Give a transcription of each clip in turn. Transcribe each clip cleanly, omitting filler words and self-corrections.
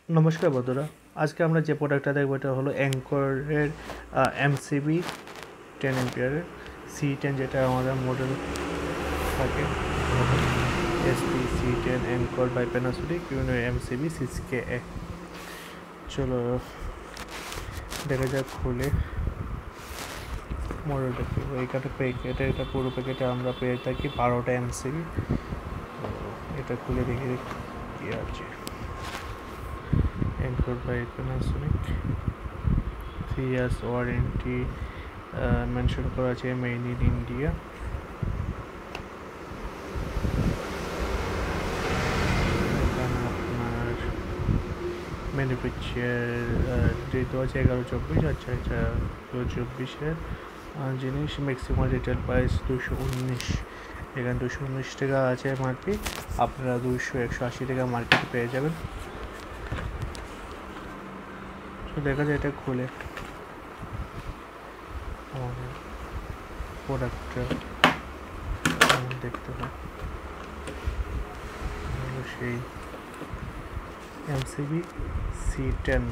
নমস্কার বন্ধুরা, আজকে আমরা যে প্রোডাক্টটা দেখবো এটা হলো অ্যাঙ্করের MCB 10 এম্পিয়ারের C10, যেটা আমাদের মডেল থাকে SP C10 Anchor by Panasonic MCB 6KA। চলো দেখা যাক খুলে মডেলটা কি। এইখানে এটা পুরো প্যাকেটে আমরা পেয়ে থাকি 12টা MCB। এটা খুলে দেখি কি আছে। Anchored by Panasonic, 3 years warranty mention করা আছে, মেড ইন ইন্ডিয়া। এখানে আপনার ম্যানুফ্যাকচার যেহেতু আছে 11-24। আচ্ছা 24-এর জিনিস। Maximum retail price 219। এখানে 219 টাকা আছে এমআরপি, আপনারা 200-180 টাকা মার্কেটে পেয়ে যাবেন। তো দেখা যায় এটা খুলে আমাদের প্রোডাক্টটা দেখতে পাই। সেই MCB C10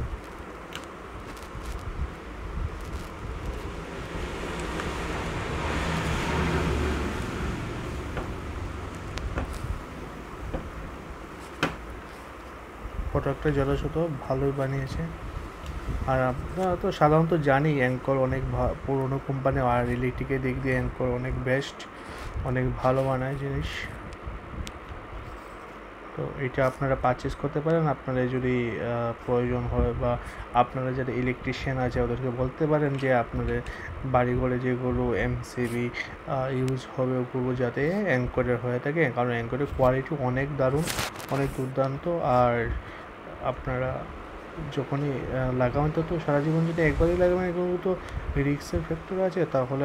প্রোডাক্টটা যথাযথ ভালোই বানিয়েছে। আর আপনারা তো সাধারণত জানি অ্যাঙ্কর অনেক পুরনো কোম্পানি, আর ইলেকট্রিকের দিক দিয়ে অ্যাঙ্কর অনেক বেস্ট, অনেক ভালো বানায় জিনিস। তো এটা আপনারা পারচেস করতে পারেন আপনাদের যদি প্রয়োজন হয়, বা আপনারা যারা ইলেকট্রিশিয়ান আছে ওদেরকে বলতে পারেন যে আপনাদের বাড়িঘরে যেগুলো MCB ইউজ হবে ওগুলো যাতে অ্যাঙ্করের হয়ে থাকে, কারণ অ্যাঙ্করের কোয়ালিটি অনেক দারুণ, অনেক দুর্দান্ত। আর আপনারা যখনই লাগাবেন তো সারা জীবন যদি একবারই লাগাবেন, এগুলো তো রিস্কের ফ্যাক্টর আছে। তাহলে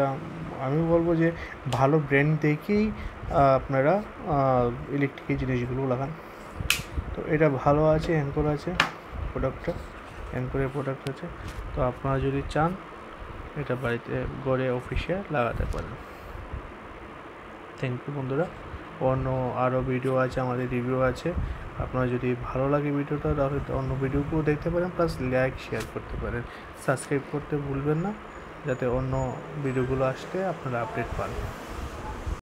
আমি বলবো যে ভালো ব্র্যান্ড দেখেই আপনারা ইলেকট্রিকের জিনিসগুলো লাগান। তো এটা ভালো আছে, অ্যাঙ্কর আছে প্রোডাক্টটা, অ্যাঙ্করের প্রোডাক্ট আছে। তো আপনারা যদি চান এটা বাড়িতে ঘরে অফিসে লাগাতে পারেন। থ্যাংক ইউ বন্ধুরা। অন্য আরও ভিডিও আছে, আমাদের রিভিউ আছে। আপনারা যদি ভালো লাগে ভিডিওটা তাহলে অন্য ভিডিওগুলো দেখতে পারেন, প্লাস লাইক শেয়ার করতে পারেন, সাবস্ক্রাইব করতে ভুলবেন না, যাতে অন্য ভিডিওগুলো আসতে আপনারা আপডেট পান।